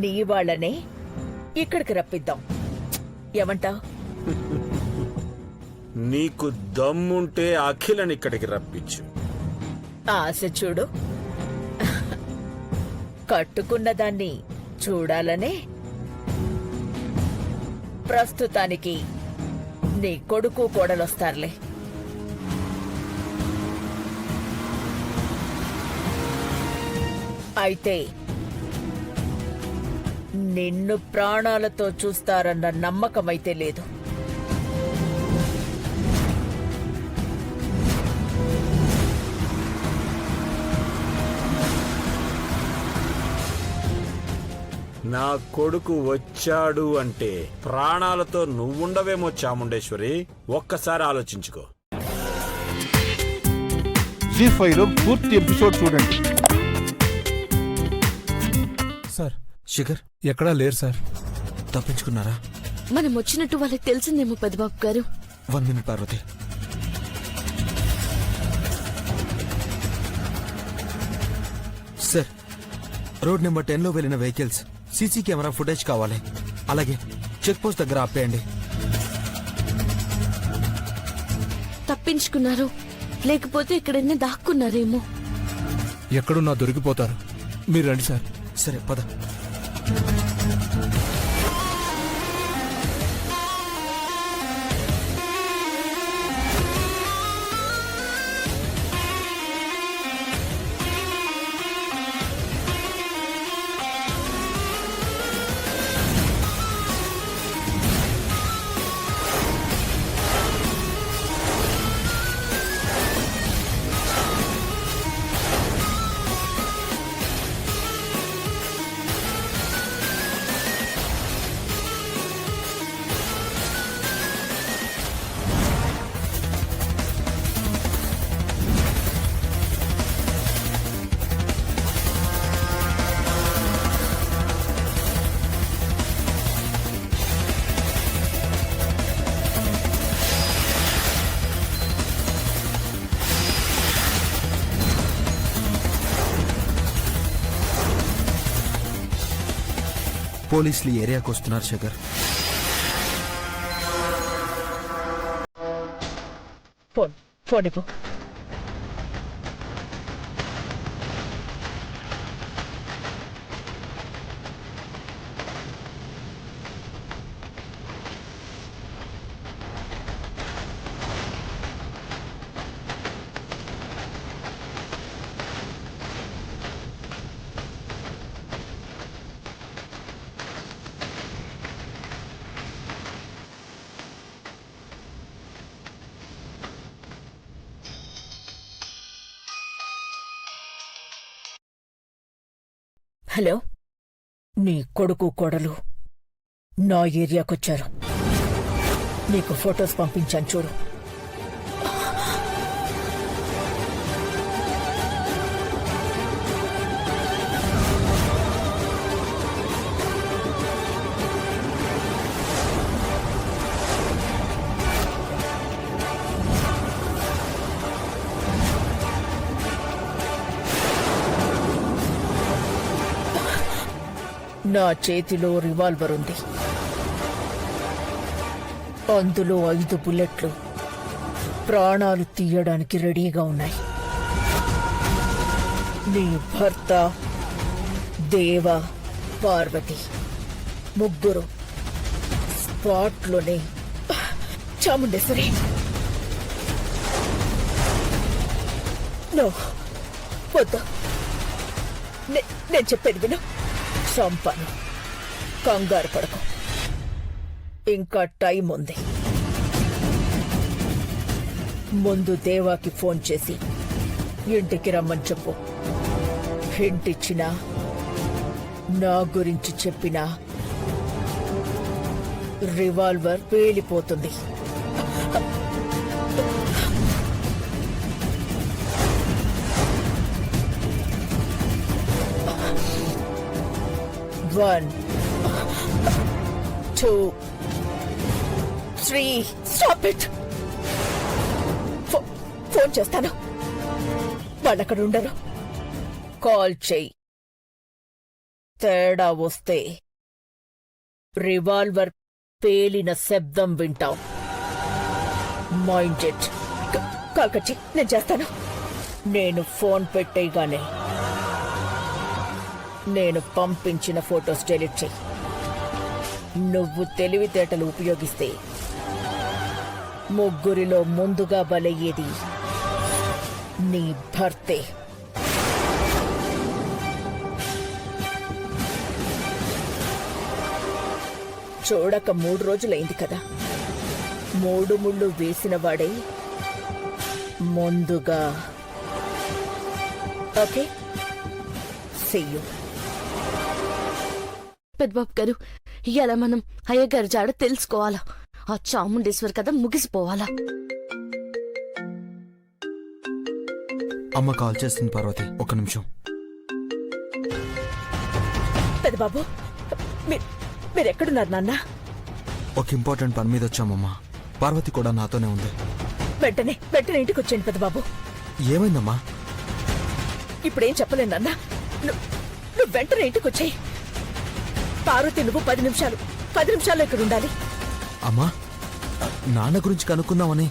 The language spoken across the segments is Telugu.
నీ వాళ్ళనే ఇక్కడికి రప్పిద్దాం. ఏమంటావ్? నీకు దమ్ముంటే అఖిలని ఇక్కడికి రప్పించు. ఆశ చూడు, కట్టుకున్న దాన్ని చూడాలనే. ప్రస్తుతానికి నీ కొడుకు కోడలొస్తారులే. అయితే నిన్ను ప్రాణాలతో చూస్తారన్న నమ్మకమైతే లేదు. నా కొడుకు వచ్చాడు అంటే ప్రాణాలతో నువ్వుండవేమో చాముండేశ్వరి. ఒక్కసారి ఆలోచించుకో. జీ5లో పూర్తి ఎపిసోడ్ చూడండి. సార్, శిఖర్ ఎక్కడా లేరు సార్. తప్పించుకున్నారా? మనం వచ్చినట్టు వాళ్ళకి తెలిసిందేమో పెద్దబాబు గారు. 1 minute Parvathi. Sir, road number 10లో వెళ్ళిన వెహికల్స్ సీసీ కెమెరా ఫుటేజ్ కావాలి. అలాగే చెక్ పోస్ట్ దగ్గర ఆపేయండి. తప్పించుకున్నారు, లేకపోతే ఎక్కడైనా దాక్కున్నారేమో. ఎక్కడున్నా దొరికిపోతారు. మీరు రండి సార్. సరే పద. పోలీసులు ఈ ఏరియాకి వస్తున్నారు శేఖర్. ఫోన్ ఇవ్వు. హలో, నీ కొడుకు కోడలు నా ఏరియాకొచ్చారు. నీకు ఫొటోస్ పంపించాను చూడు. నా చేతిలో రివాల్వర్ ఉంది. అందులో 5 బుల్లెట్లు ప్రాణాలు తీయడానికి రెడీగా ఉన్నాయి. నీ భర్త, దేవ, పార్వతి ముగ్గురు స్పాట్లోనే. చాముండేశ్వరి, నో వద్దు. నేను చెప్పేది విను. చంపాను, కంగారు పడకు. ఇంకా టైం ఉంది. ముందు దేవాకి ఫోన్ చేసి ఇంటికి రమ్మని చెప్పు. హింటిచ్చినా నా గురించి చెప్పినా రివాల్వర్ పేలిపోతుంది. One, 2, 3. Stop it! ఫోన్ చేస్తాను. వాళ్ళక్కడ ఉండరు. కాల్ చెయ్యి. తేడా వస్తే రివాల్వర్ పేలిన శబ్దం వింటావు. Mind it. కాల్ కచ్చి నేను చేస్తాను. నేను ఫోన్ పెట్టేయగానే నేను పంపించిన ఫొటోస్ డిలీట్ చెయ్యి. నువ్వు తెలివితేటలు ఉపయోగిస్తే ముగ్గురిలో ముందుగా బలయ్యేది నీ భర్తే. చూడక 3 రోజులైంది కదా, 3 ముళ్ళు వేసిన వాడే ముందుగా. Okay, see you. పెద్దబాబు గారు, ఇలా మనం అయ్యగారి జాడ తెలుసుకోవాలా? ఆ చాముండేశ్వరి కథ ముగిసిపోవాలా? అమ్మ కాల్ చేస్తుంది పార్వతి, ఒక్క నిమిషం. పెద్దబాబు, మీరెక్కడున్నారు నాన్న? ఒక ఇంపార్టెంట్ పని మీద వచ్చామమ్మా. పార్వతి కూడా నాతోనే ఉంది. వెంటనే ఇంటికి వచ్చేయండి పెద్దబాబు. ఏమైందమ్మా? ఇప్పుడేం చెప్పలేను నాన్న. నువ్వు వెంటనే ఇంటికి వచ్చేయి. పార్వతి, నువ్వు 10 నిమిషాల్లో ఇక్కడ ఉండాలి. అమ్మా, నాన్న గురించి కనుక్కుందామని.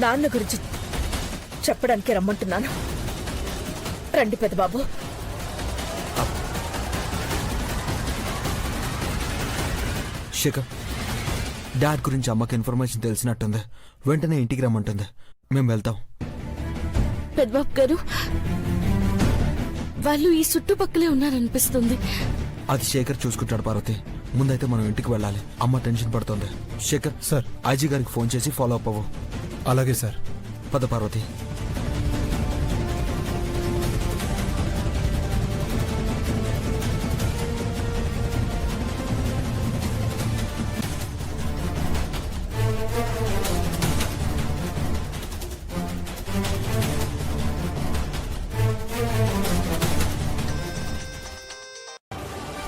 నాన్న గురించి చెప్పడానికి రమ్మంటున్నాను. రండి పెద్దబాబు. శేఖర్, డాడ్ గురించి అమ్మకి ఇన్ఫర్మేషన్ తెలిసినట్టుంది. వెంటనే ఇంటికి రమ్మంటుంది. మేము వెళ్తాం. పెద్దబాబు గారు, వాళ్ళు ఈ చుట్టుపక్కలే ఉన్నారనిపిస్తుంది. అది శేఖర్ చూసుకుంటాడు పార్వతి. ముందైతే మనం ఇంటికి వెళ్ళాలి. అమ్మ టెన్షన్ పడుతుంది. శేఖర్ సార్. ఐజీ గారికి ఫోన్ చేసి ఫాలో అప్ అవ్వు. అలాగే సార్. పద పార్వతి.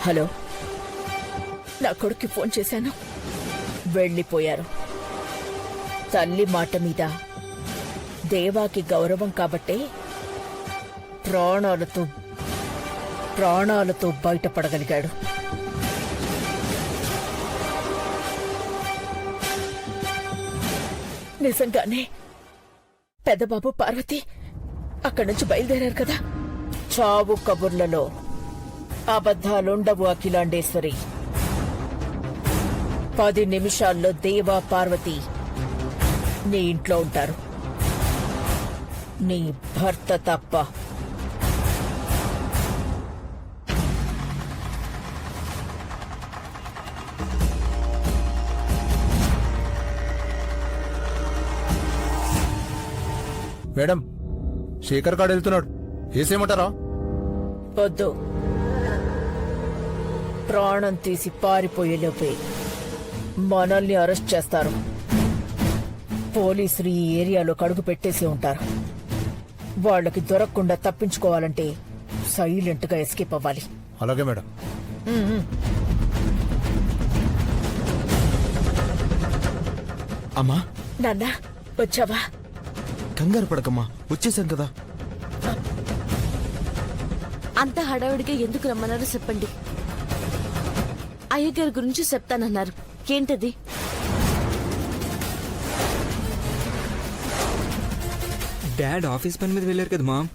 హలో, నా కొడుక్కి ఫోన్ చేశాను. వెళ్ళిపోయారు. తల్లి మాట మీద దేవాకి గౌరవం కాబట్టే ప్రాణాలతో బయటపడగలిగాడు. నిజంగానే పెద్దబాబు, పార్వతి అక్కడి నుంచి బయలుదేరారు కదా. చావు కబుర్లలో అబద్ధాలుండవు అఖిలాండేశ్వరి. 10 నిమిషాల్లో దేవా, పార్వతి నీ ఇంట్లో ఉంటారు. నీ భర్త తప్ప. మేడం, శేఖర్ కాడు వెళ్తున్నాడు. ఏసేయమంటారా? వద్దు. ప్రాణం తీసి పారిపోయేలోపే మనల్ని అరెస్ట్ చేస్తారు. పోలీసులు ఈ ఏరియాలో కడుగు పెట్టేసి ఉంటారు. వాళ్ళకి దొరకకుండా తప్పించుకోవాలంటే సైలెంట్ గా ఎస్కేప్ అవ్వాలి. అలాగే మేడం. అమ్మా, నాన్న వచ్చావా? కంగారు పడకమ్మా, వచ్చేసాం కదా. అంత హడావుడిగా ఎందుకు రమ్మన్నారో చెప్పండి. అయ్యగారి గురించి చెప్తానన్నారు. ఏంటది? డాడ్ ఆఫీస్ పని మీద వెళ్ళారు కదా మామ్.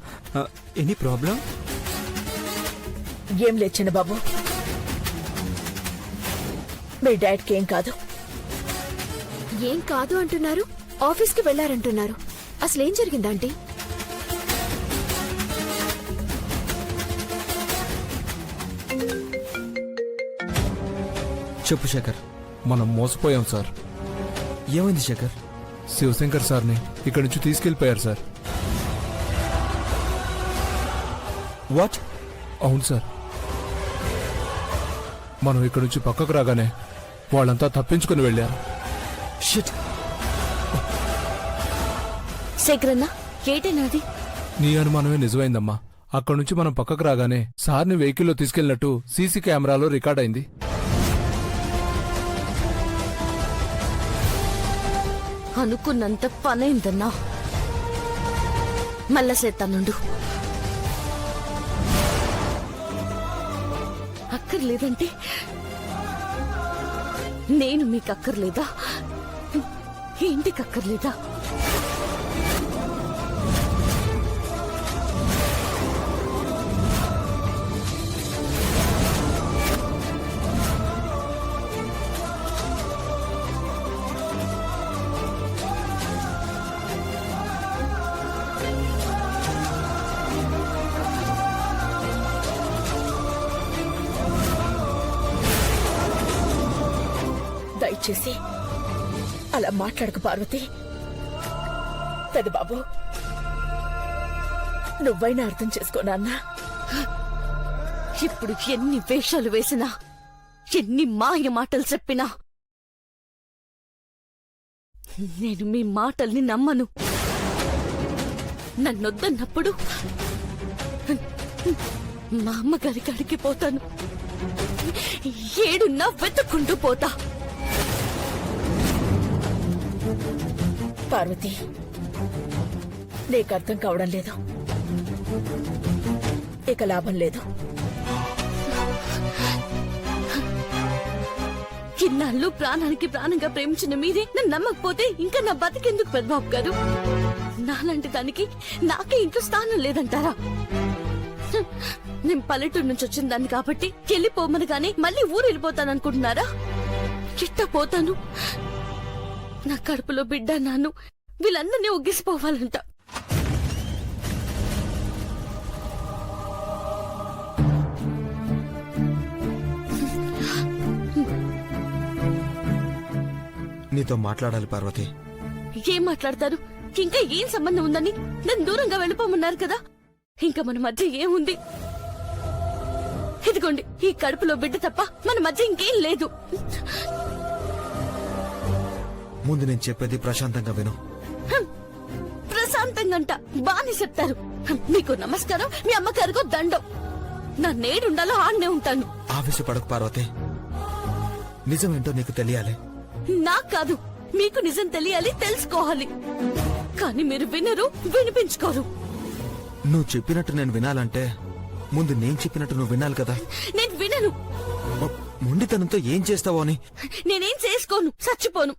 Any problem? ఏం లేచిన బాబు, మీ డాడ్కి ఏం కాదు. ఏం కాదు అంటున్నారు? ఆఫీస్కి వెళ్లారంటున్నారు. అసలేం జరిగిందంటే? చెప్పు శేఖర్. మనం మోసపోయాం సార్. ఏమైంది శేఖర్? శివశంకర్ సార్ని ఇక్కడి నుంచి తీసుకెళ్లిపోయారు సార్. వాట్? అవును సార్. మనం ఇక్కడి నుంచి పక్కకు రాగానే వాళ్ళంతా తప్పించుకుని వెళ్ళారు. షిట్. శేఖరన్న, ఏటైనాది? నీ అనుమానమే నిజమైందమ్మా. అక్కడి నుంచి మనం పక్కకు రాగానే సార్ని వెహికల్లో తీసుకెళ్లినట్టు సీసీ కెమెరాలో రికార్డ్ అయింది. అనుకున్నంత పనైందన్నా. మళ్ళా చేస్తానుండు. అక్కర్లేదంటే నేను మీకు అక్కర్లేదా? ఇంటికి అక్కర్లేదా? దయచేసి అలా మాట్లాడకు పార్వతి. పెద్ద బాబు, నువ్వైనా అర్థం చేసుకో నాన్నా. ఇప్పుడు ఎన్ని వేషాలు వేసినా, ఎన్ని మాయ మాటలు చెప్పినా నేను మీ మాటల్ని నమ్మను. నన్నొద్దన్నప్పుడు మా అమ్మగారి కాడికి పోతాను. ఏడున్నా వెతుక్కుంటూ పోతా. పార్వతి, నీకు అర్థం కావడం లేదు. ఇక లాభం లేదు. ఇన్నాళ్ళు ప్రాణానికి ప్రాణంగా ప్రేమించిన మీరే నన్ను నమ్మకపోతే ఇంకా నా బతికెందుకు పెద్దబాబు గారు? నాలాంటి దానికి నాకే ఇంట్లో స్థానం లేదంటారా? నేను పల్లెటూరు నుంచి వచ్చిన దాన్ని కాబట్టి వెళ్ళిపోమనగానే మళ్ళీ ఊరు వెళ్ళిపోతాననుకుంటున్నారా? కిట్ట పోతాను. నా కడుపులో బిడ్డ నాను వీళ్ళందరినీ ఒగ్గేసిపోవాలంట. నీతో మాట్లాడాలి పార్వతి. ఏం మాట్లాడతారు? ఇంకా ఏం సంబంధం ఉందని నన్ను దూరంగా వెళ్ళిపోమన్నారు కదా. ఇంకా మన మధ్య ఏముంది? ఇదిగోండి, ఈ కడుపులో బిడ్డ తప్ప మన మధ్య ఇంకేం లేదు. ముందు నేను చెప్పేది ప్రశాంతంగా విను. ప్రశాంతంగా బానే చెప్తారు. మీకు నమస్కారం, మీ అమ్మగారికో దండం. నా నేడుండాలో ఆడనే ఉంటాను. ఆవేశపడకు పార్వతి. నిజమేంటో నీకు తెలియాలి. నాకు కాదు, మీకు నిజం తెలియాలి, తెలుసుకోవాలి. కానీ మీరు వినరు, వినిపించుకోరు. నువ్వు చెప్పినట్టు నేను వినాలంటే ముందు నేను చెప్పినట్టు నువ్వు వినాలి కదా. నేను వినను. మొండితనంతో ఏం చేస్తావో అని. నేనేం చేసుకోను, చచ్చిపోను.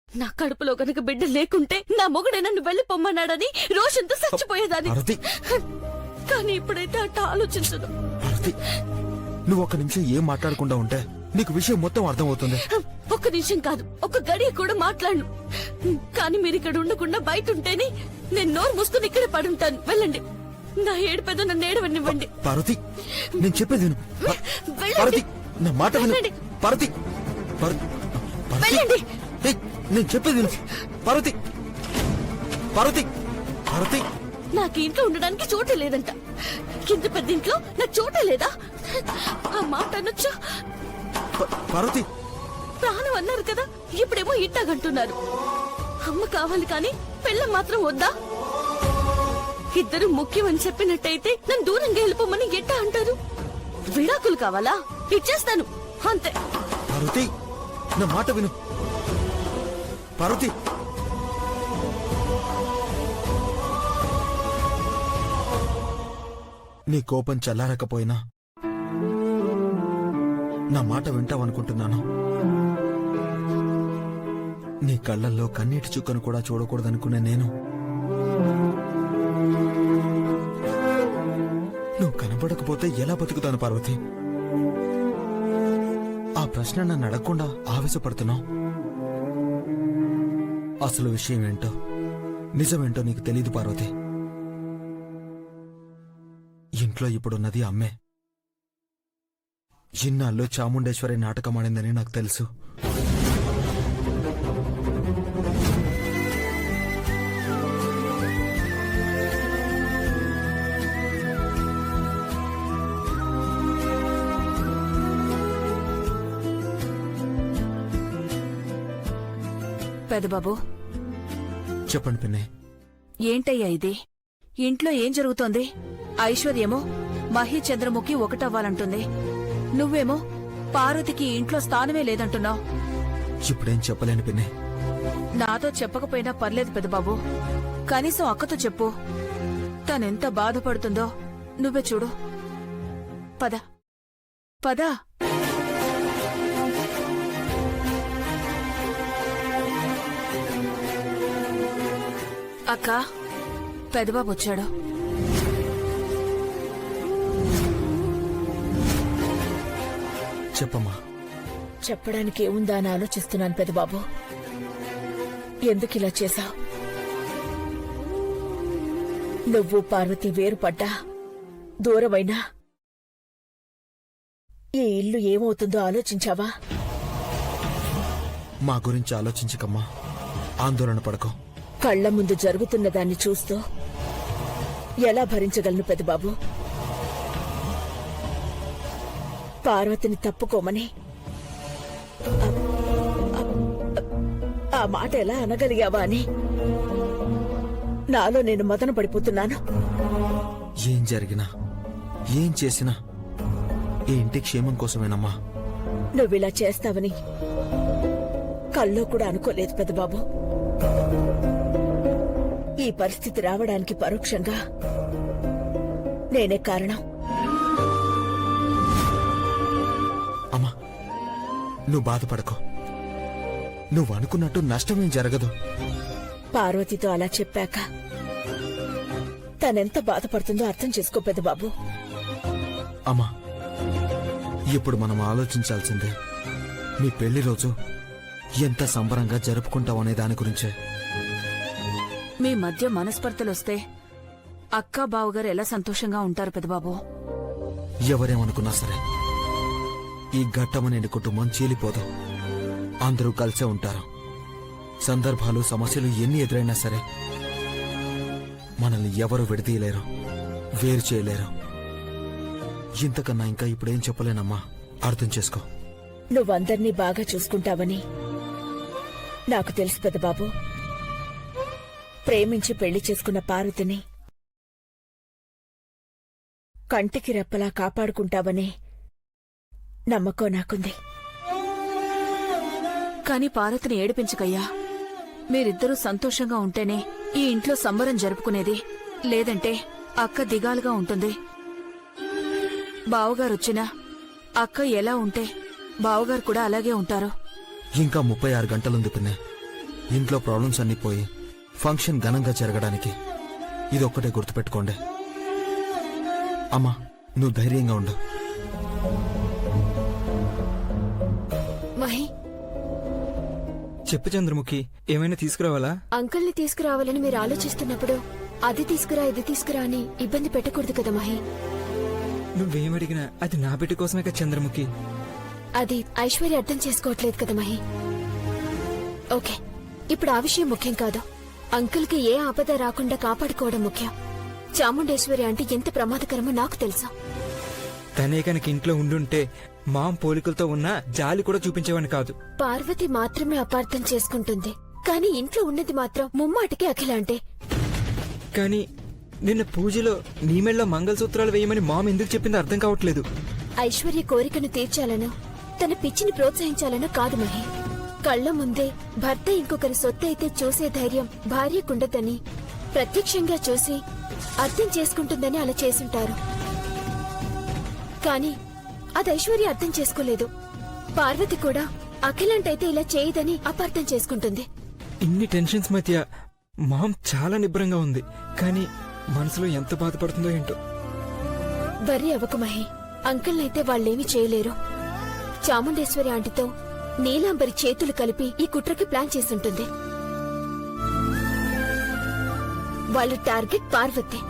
నా కడుపులో గనక బిడ్డ లేకుంటే నా మొగుడే నన్ను వెళ్లిపోమ్మన్నాడని రోషంతో చచ్చిపోయేదాన్ని. పార్వతి, కానీ ఇప్పుడైతే అట్ట ఆలోచించను. పార్వతి, నువ్వు ఒక నిమిషం ఏం మాట్లాడకుండా ఉంటే నీకు విషయం మొత్తం అర్థమవుతుంది. ఒక్క నిమిషం కాదు, ఒక గడియ కూడా మాట్లాడను. కానీ మీరు ఇక్కడ ఉండకుండా బయట ఉంటేనే నేను నోరు మూసుకుని ఇక్కడే పడుంటాను. వెళ్ళండి. నా ఏడుపేదో నన్ను ఏడవనివ్వండి. పార్వతి, నేను చెప్పేది విను. వెళ్ళండి. పార్వతి, నా మాట విను. వెళ్ళండి. పార్వతి, పార్వతి, వెళ్ళండి. ఏయ్, నేను చెప్పేది విను. పార్వతి, పార్వతి, పార్వతి. నాకు ఇంట్లో ఉండడానికి చోటే లేదంట. ఇంత పెద్ద ఇంట్లో నాకు చోటే లేదా? ఆ మాట అనొచ్చు. పార్వతి, ప్రాణం అన్నారు కదా, ఇప్పుడేమో ఇట్టాగంటున్నారు. అమ్మ కావాలి కానీ పెళ్ళం మాత్రం వద్దా? ఇద్దరు ముఖ్యమని చెప్పినట్టయితే నన్ను దూరంగా వెళ్ళిపోమని ఎట్టా అంటారు? విడాకులు కావాలా? ఇచ్చేస్తాను అంతే. పార్వతి, నా మాట విను. పార్వతి, నీ కోపం చల్లారకపోయినా నా మాట వింటావనుకుంటున్నాను. నీ కళ్ళల్లో కన్నీటి చుక్కను కూడా చూడకూడదనుకునే నేను నువ్వు కనబడకపోతే ఎలా బతుకుతాను పార్వతి? ఆ ప్రశ్న నన్ను అడగకుండా ఆవేశపడుతున్నావు. అసలు విషయం ఏంటో, నిజమేంటో నీకు తెలీదు పార్వతి. ఇంట్లో ఇప్పుడున్నది అమ్మే. ఇన్నాళ్ళు చాముండేశ్వరి నాటకం ఆడిందని నాకు తెలుసు. పెదబాబు, చెప్పండి పిన్ని. ఏంటయ్యా ఇది? ఇంట్లో ఏం జరుగుతోంది? ఐశ్వర్యేమో మహి చంద్రముఖి ఒకటవ్వాలంటుంది. నువ్వేమో పార్వతికి ఇంట్లో స్థానమే లేదంటున్నావు. ఇప్పుడేం చెప్పలేను పిన్ని. నాతో చెప్పకపోయినా పర్లేదు పెదబాబు, కనీసం అక్కతో చెప్పు. తనెంత బాధపడుతుందో నువ్వే చూడు. పద. పదా అక్క పెదబాబు వచ్చాడు. చెప్పమ్మా. చెప్పడానికి ఏముందా అని ఆలోచిస్తున్నాను పెదబాబు. ఎందుకు ఇలా చేశావు? నువ్వు పార్వతి వేరుపడ్డా దూరమైనా ఈ ఇల్లు ఏమవుతుందో ఆలోచించావా? మా గురించి ఆలోచించకమ్మా, ఆందోళన పడకో. కళ్ల ముందు జరుగుతున్న దాన్ని చూస్తూ ఎలా భరించగలను పెదబాబు? పార్వతిని తప్పుకోమని ఆ మాట ఎలా అనగలిగావా అని నాలో నేను మదన పడిపోతున్నాను. ఏం జరిగినా ఏం చేసినా ఈ ఇంటి క్షేమం కోసమేనమ్మా. నువ్విలా చేస్తావని కల్లో కూడా అనుకోలేదు పెదబాబు. ఈ పరిస్థితి రావడానికి పరోక్షంగా నేనే కారణం. అమ్మా, నువ్వు బాధపడకో. నువ్వు అనుకున్నట్టు నష్టమేం జరగదు. పార్వతితో అలా చెప్పాక తనెంత బాధపడుతుందో అర్థం చేసుకో పెదబాబు. అమ్మా, ఇప్పుడు మనం ఆలోచించాల్సిందే మీ పెళ్లి రోజు ఎంత సంబరంగా జరుపుకుంటామనే దాని గురించే. మీ మధ్య మనస్పర్ధలొస్తే అక్క బావగారు ఎలా సంతోషంగా ఉంటారు పెదబాబు? ఎవరేమనుకున్నా సరే ఈ ఘట్టమనేని కుటుంబం చీలిపోదు. అందరూ కలిసే ఉంటారు. సందర్భాలు సమస్యలు ఎన్ని ఎదురైనా సరే మనల్ని ఎవరు విడదీయలేరు, వేరు చేయలేరు. ఇంతకన్నా ఇంకా ఇప్పుడేం చెప్పలేనమ్మా, అర్థం చేసుకో. నువ్వందర్నీ బాగా చూసుకుంటావని నాకు తెలుసు పెదబాబు. ప్రేమించి పెళ్లి చేసుకున్న పార్వతిని కంటికి రెప్పలా కాపాడుకుంటావని నమ్మకం నాకుంది. కాని పార్వతిని ఏడిపించకయ్యా. మీరిద్దరూ సంతోషంగా ఉంటేనే ఈ ఇంట్లో సంబరం జరుపుకునేది. లేదంటే అక్క దిగాలుగా ఉంటుంది. బావగారొచ్చినా అక్క ఎలా ఉంటే బావగారు కూడా అలాగే ఉంటారు. ఇంకా 36 గంటలుంది పిన్నే. ఇంట్లో ప్రాబ్లమ్స్ అన్ని పోయి ఫంక్షన్ ఘనంగా జరగడానికి ఇదొక్కటే గుర్తుపెట్టుకోండి. అమ్మా, నువ్వు ధైర్యంగా ఉండు. మహి, చెప్పు చంద్రముఖి, ఏమైనా తీసుకురావాలా? అంకుల్ని తీసుకురావాలని మీరు ఆలోచిస్తున్నప్పుడు అది తీసుకురా ఇది తీసుకురా అని ఇబ్బంది పెట్టకూడదు కదా మహి. నువ్వేమడిగినా అది నా బిడ్డ కోసమే కదా చంద్రముఖి. అది ఐశ్వర్య అర్థం చేసుకోవట్లేదు కదా మహి. ఓకే, ఇప్పుడు ఆ విషయం ముఖ్యం కాదు. అంకుల్ కి ఏ ఆపద రాకుండా కాపాడుకోవడం ముఖ్యం. చాముండేశ్వరి అంటే ఎంత ప్రమాదకరమో నాకు తెలుసు. తనే కనుక ఇంట్లో ఉండుంటే మాం పోలికలతో ఉన్న జాలి కూడా చూపించేవాడిని కాదు. పార్వతి మాత్రమే అపార్థం చేసుకుంటుంది, కానీ ఇంట్లో ఉన్నది మాత్రం ముమ్మాటికి అఖిల అంటే. కానీ నిన్న పూజలో నీ మెళ్ళలో మంగళసూత్రాలు వేయమని మాం ఎందుకు చెప్పిందో అర్థం కావట్లేదు. ఐశ్వర్య కోరికను తీర్చాలనో తన పిచ్చిని ప్రోత్సహించాలనో కాదు మహి. కళ్ల ముందే భర్త ఇంకొకరి సొత్తు అయితే చూసే ధైర్యం భార్యకుండదని ప్రత్యక్షంగా చూసి అర్థం చేసుకుంటుందని అలా చేసుంటారు. కాని అది ఐశ్వర్య అర్థం చేసుకోలేదు. పార్వతి కూడా అఖిలంటైతే ఇలా చేయదని అపార్థం చేసుకుంటుంది. ఇన్ని టెన్షన్స్ మధ్య మాం చాలా నిబ్బరంగా ఉంది. కానీ మనసులో ఎంత బాధపడుతుందో ఏంటో. వర్రీ అవ్వకు మహి. అంకుల్నైతే వాళ్ళేమీ చేయలేరు. చాముండేశ్వరి ఆంటీతో నీలాంబరి చేతులు కలిపి ఈ కుట్రకి ప్లాన్ చేసుంటుంది. వాళ్ళ టార్గెట్ పార్వతి.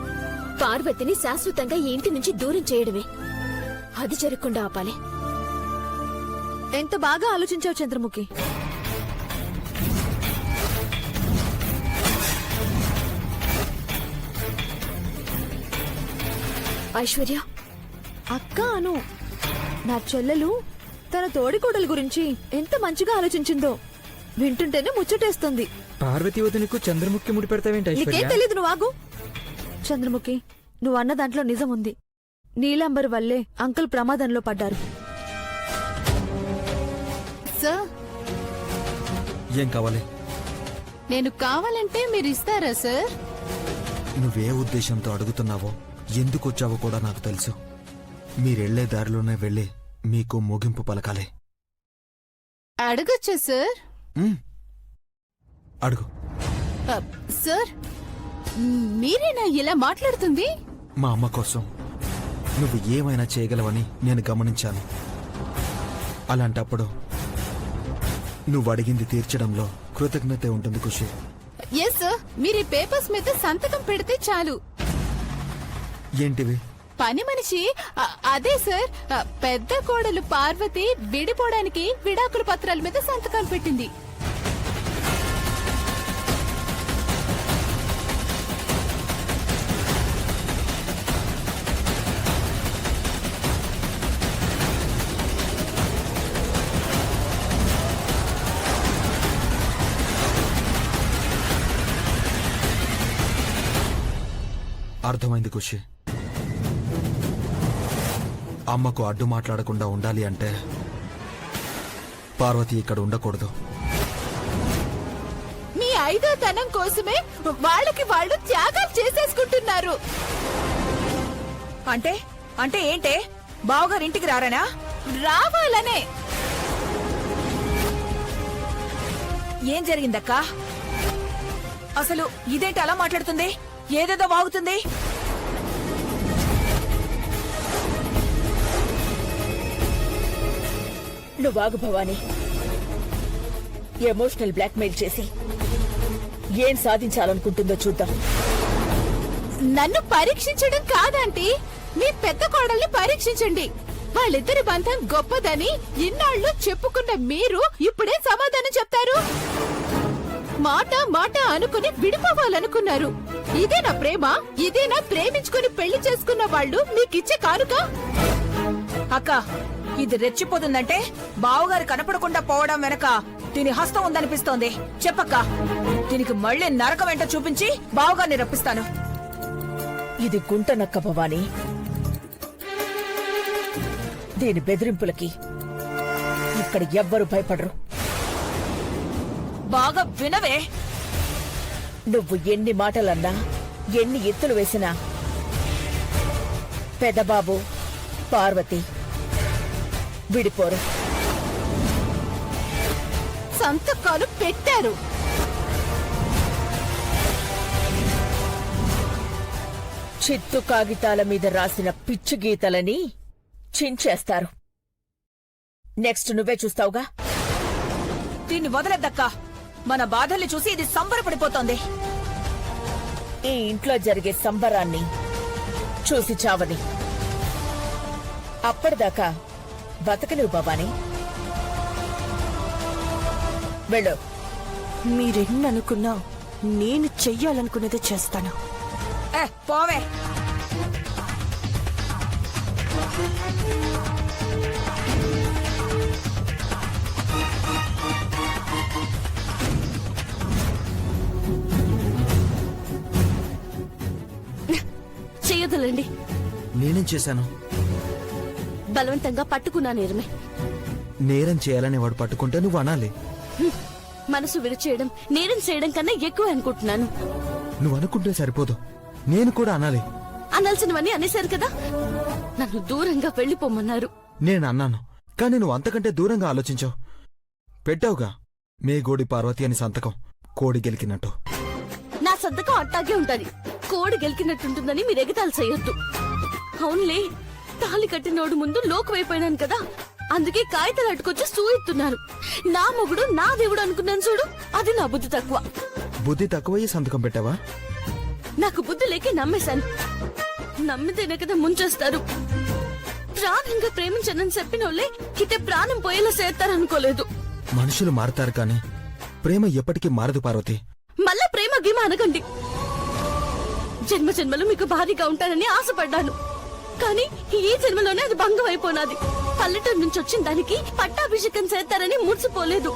పార్వతిని శాశ్వతంగా ఈ ఇంటి నుంచి దూరం చేయడమే. అది జరగకుండా ఆపాలి. ఎంత బాగా ఆలోచించావు చంద్రముఖి. ఐశ్వర్య, అక్క అను, నా చెల్లెలు తన తోడికోడల గురించి ఎంత మంచిగా ఆలోచించిందో వింటుంటేనే ముచ్చటేస్తుంది. పార్వతి వదినకు చంద్రముఖి ముడి పెడతావేంటి నీకేం ఐశ్వర్య? తెలీదు, నువ్వు ఆగు. చంద్రముఖి, నువ్వు అన్న దాంట్లో నిజం ఉంది. నీలాంబర్ వల్లే అంకుల్ ప్రమాదంలో పడ్డారు. సార్, ఏం కావాలి? నేను కావాలంటే మీరు ఇస్తారా సార్? నువ్వే ఉద్దేశంతో అడుగుతున్నావో ఎందుకొచ్చావో కూడా నాకు తెలుసు. మీరెళ్లే దారిలోనే వెళ్ళి మీకు ముగింపు పలకాలి. అడగచ్చా సార్? మ్, అడుగు. సార్, మీరేనా ఇలా మాట్లాడుతుంది? మా అమ్మ కోసం నువ్వు ఏమైనా చేయగలవని నేను గమనించాను. అలాంటప్పుడు నువ్వు అడిగింది తీర్చడంలో కృతజ్ఞత ఉంటుంది ఖుషి. ఎస్ సార్, మీరు ఈ పేపర్స్ మీద సంతకం పెడితే చాలు. ఏంటివి? పని మనిషి అదే సార్, పెద్ద కోడలు పార్వతి విడిపోవడానికి విడాకుల పత్రాల మీద సంతకాలు పెట్టింది. అర్థమైంది ఖుషి. అమ్మకు అడ్డు మాట్లాడకుండా ఉండాలి అంటే పార్వతి ఇక్కడ ఉండకూడదు. మీ ఐదో తనం కోసమే వాళ్ళకి వాళ్ళు త్యాగాలు చేసేసుకుంటున్నారు. అంటే అంటే ఏంటే బావగారు ఇంటికి రారనా? రావాలనే. ఏం జరిగిందక్కా? అసలు ఇదేంటి అలా మాట్లాడుతుంది? ఏదేదో వాగుతుంది. నువ్వు వాగు భవాని. ఎమోషనల్ బ్లాక్మెయిల్ చేసి ఏం సాధించాలనుకుంటుందో చూద్దాం. నన్ను పరీక్షించడం కాదంటీ, మీ పెద్ద కోడల్ని పరీక్షించండి. వాళ్ళిద్దరి బంధం గొప్పదని ఇన్నాళ్ళు చెప్పుకున్న మీరు ఇప్పుడే సమాధానం చెప్తారు? మాట మాట అనుకుని విడిపోవాలనుకున్నారు. ఇదేనా ప్రేమ? ఇదేనా ప్రేమించుకుని పెళ్లి చేసుకున్న వాళ్ళు మీకిచ్చే కానుక? అక్క, ఇది రెచ్చిపోతుందంటే బావగారు కనపడకుండా పోవడం వెనక దీని హస్తం ఉందనిపిస్తోంది. చెప్పక్క, దీనికి మళ్ళీ నరకం వెంట చూపించి బావగారిని రప్పిస్తాను. ఇది గుంటనక్క భవాని. దీని బెదిరింపులకి ఇక్కడ ఎవ్వరూ భయపడరు. బాగా వినవే. నువ్వు ఎన్ని మాటలన్నా, ఎన్ని ఎత్తులు వేసినా పెదబాబు పార్వతి విడిపోరు. సంతకాలు పెట్టారు. చిత్తు కాగితాల మీద రాసిన పిచ్చి గీతలని చించేస్తారు. నెక్స్ట్ నువ్వే చూస్తావుగా. దీన్ని వదలద్దక్కా. మన బాధల్ని చూసి ఇది సంబరపడిపోతోంది. ఈ ఇంట్లో జరిగే సంబరాన్ని చూసి చావని. అప్పటిదాకా బతకనివ్వు భవాని. వెళ్ళు. మీరెన్ననుకున్నా నేను చెయ్యాలనుకునేదే చేస్తాను. పోవే. చెయ్యదులండి. నేనేం చేశాను? బలవంతంగా పట్టుకున్నా నేరమే. నేరం చేయాలని వాడు పట్టుకుంటే నువ్వు అనాలి. మనసు విరిచేయడం నేరం చేయడం కన్నా ఎక్కువ అనుకుంటున్నాను. నువ్వు అనుకుంటే సరిపోదు, నేను కూడా అనాలి. అనాల్సినవన్నీ అనేశారు కదా. నన్ను దూరంగా వెళ్లిపోమన్నారు. నేను అన్నాను, కానీ నువ్వు అంతకంటే దూరంగా ఆలోచించావు. పెట్టావుగా మేగోడి పార్వతి అని సంతకం, కోడి గెలికినట్టు. నా సంతకం అట్టాగే ఉంటది. కోడి గెలికినట్టుంటుందని మీరు ఎగతాలు చేయొద్దు. అవునులే, తాళి కట్టినోడు ముందు లోకువైపోయినాను కదా, అందుకే కాగితాలు అట్టుకొచ్చి సూయిస్తున్నారు. నా మొగుడు నా దేవుడు అనుకున్నాను చూడు, అది నా బుద్ధి తక్కువ. బుద్ధి తక్కువయ్యి సంతకం పెట్టావా? నాకు బుద్ధి లేకే నమ్మేశాను. నమ్మితేనే కదా ముంచేస్తారు. ప్రాణంగా ప్రేమించనని చెప్పినోళ్లే కిటే ప్రాణం పోయేలా చేస్తారనుకోలేదు. మనుషులు మారతారు కానీ ప్రేమ ఎప్పటికీ మారదు పార్వతి. మళ్ళా ప్రేమ గీమ అనకండి. జన్మ జన్మలు మీకు భారీగా ఉంటానని ఆశపడ్డాను, కానీ ఈ జన్మలోనే అది భంగం అయిపోనాది. పల్లెటూరు నుంచి వచ్చిన దానికి పట్టాభిషేకం చేస్తారని మురిసిపోలేదు.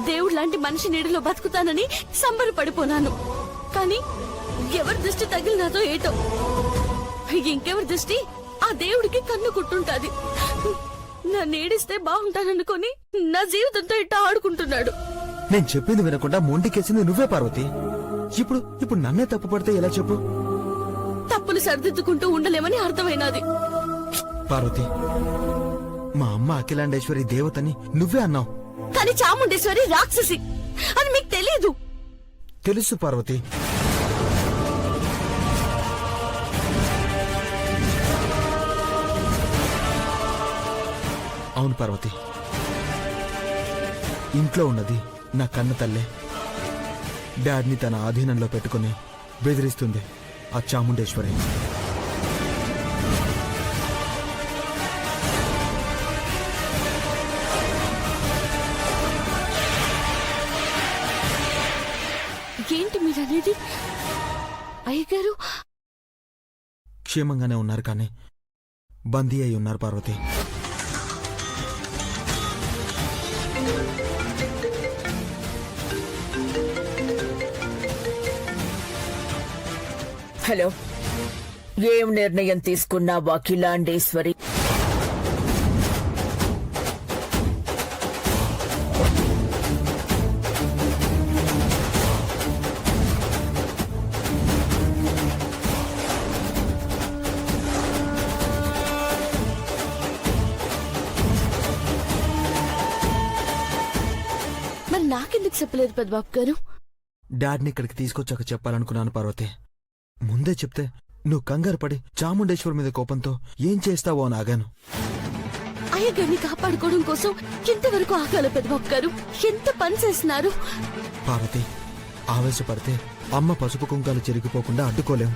దేవుడు లాంటి మనిషి నీడిలో బతుకుతానని సంబరపడిపోనాను, కానీ ఎవరి దృష్టి తగిలినాదో ఏటో. ఇంకెవరి దృష్టి ఆ దేవుడికి కన్ను కుట్టుంటాది. నా నేడిస్తే బాగుంటాననుకొని నా జీవితంతో ఇట్ట ఆడుకుంటున్నాడు. నేను చెప్పింది వినకుండా మొండికేసింది నువ్వే పార్వతి. ఇప్పుడు నన్నే తప్పు పడితే ఎలా చెప్పు? తప్పులు సరిదిద్దుకుంటూ ఉండలేమని అర్థమైనది. పార్వతి, మా అమ్మ అఖిలాండేశ్వరి దేవతని నువ్వే అన్నావు. కానీ చాముండేశ్వరి రాక్షసి అని మీకు తెలియదు. తెలుసు పార్వతి. అవును పార్వతి, ఇంట్లో ఉన్నది నా కన్న తల్లే. డాడ్ని తన ఆధీనంలో పెట్టుకుని బెదిరిస్తుంది ఆ చాముండేశ్వరి. ఏంటి మీరనేది? అయ్యగారు క్షేమంగానే ఉన్నారు, కానీ బందీ అయి ఉన్నారు పార్వతి. హలో, ఏం నిర్ణయం తీసుకున్నావు అఖిలాండేశ్వరి? మరి నాకెందుకు చెప్పలేదు పెద్దబాబు గారు? డాడ్ని ఇక్కడికి తీసుకొచ్చాక చెప్పాలనుకున్నాను పార్వతి. ముందే చెప్తే నువ్వు కంగారు పడి చాముండేశ్వరి మీద కోపంతో ఏం చేస్తావో అని ఆగాను. అయ్యగారిని కాపాడుకోవడం కోసం ఎంతవరకు ఆగాలి పెద్దబాబు గారు? ఎంత పని చేస్తున్నారు? పార్వతి, ఆవేశపడితే అమ్మ పసుపు కుంకాలు చెరిగిపోకుండా అడ్డుకోలేం.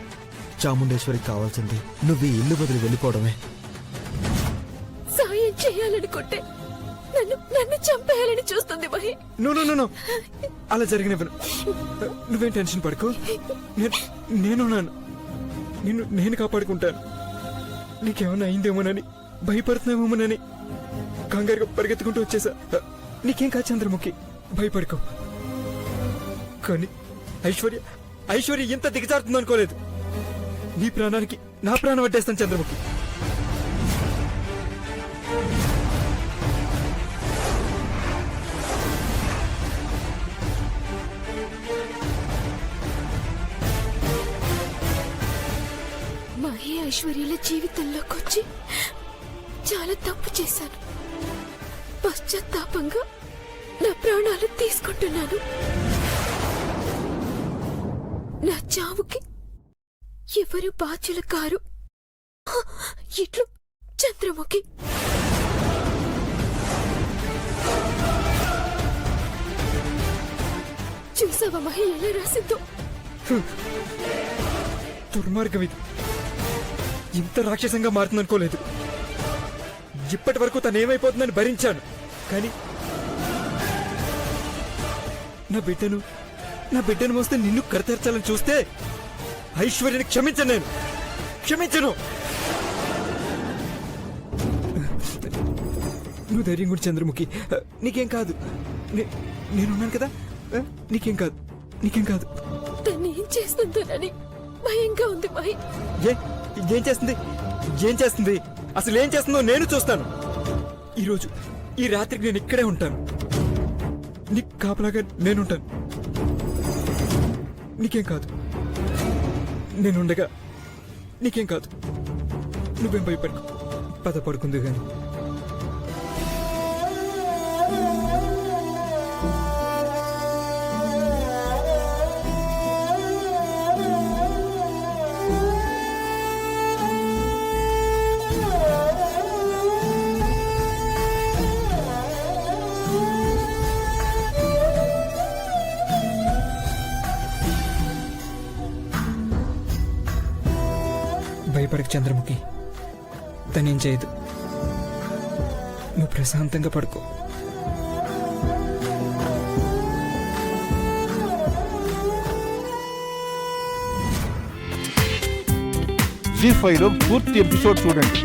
చాముండేశ్వరికి కావాల్సింది నువ్వు ఈ ఇల్లు వదిలి వెళ్ళిపోవడమే. సాయం చేయాలనుకుంటే నన్ను చంపేయాలని చూస్తుంది మహి. నో అలా జరిగినప్పుడు నువ్వేం టెన్షన్ పడకు. నేనున్నాను. నేను కాపాడుకుంటాను. నీకేమన్నా అయిందేమోనని భయపడుతున్నామోనని కంగారుగా పరిగెత్తుకుంటూ వచ్చేసా. నీకేం కాదు చంద్రముఖి, భయపడుకో. కానీ ఐశ్వర్య ఇంత దిగజారుతుంది అనుకోలేదు. నీ ప్రాణానికి నా ప్రాణం అడ్డేస్తాను చంద్రముఖి. మహి ఐశ్వర్యుల జీవితంలోకి వచ్చి చాలా తప్పు చేశాను. పశ్చాత్తాపంగా నా ప్రాణాలు తీసుకుంటున్నాను. నా చావుకి ఎవరు బాధ్యులు కారు. ఇట్లు చంద్రముఖి. చూసావా మహి ఎలా రాసిందో? దుర్మార్గం ఇది. ఇంత రాక్షసంగా మారుతుందనుకోలేదు. ఇప్పటి వరకు తనేమైపోతుందని భరించాను, కానీ నా బిడ్డను మోస్తే నిన్ను కరతెరచాలని చూస్తే ఐశ్వర్యని క్షమించను. నువ్వు ధైర్యం కూడా చంద్రముఖి. నీకేం కాదు. నేనున్నాను కదా. నీకేం కాదు. తను ఏం చేస్తుందోనని భయంగా ఉంది మహి. ఏం చేస్తుంది? అసలు ఏం చేస్తుందో నేను చూస్తాను. ఈ రాత్రికి నేను ఇక్కడే ఉంటాను. నీకు కాపలాగా నేనుంటాను. నీకేం కాదు. నేనుండగా నీకేం కాదు. నువ్వేం భయపడకు. పద పడుకుంది గాని. భయపడకు చంద్రముఖి, తనేం చేయదు. నువ్వు ప్రశాంతంగా పడుకో. జీ5లో పూర్తి ఎపిసోడ్ చూడండి.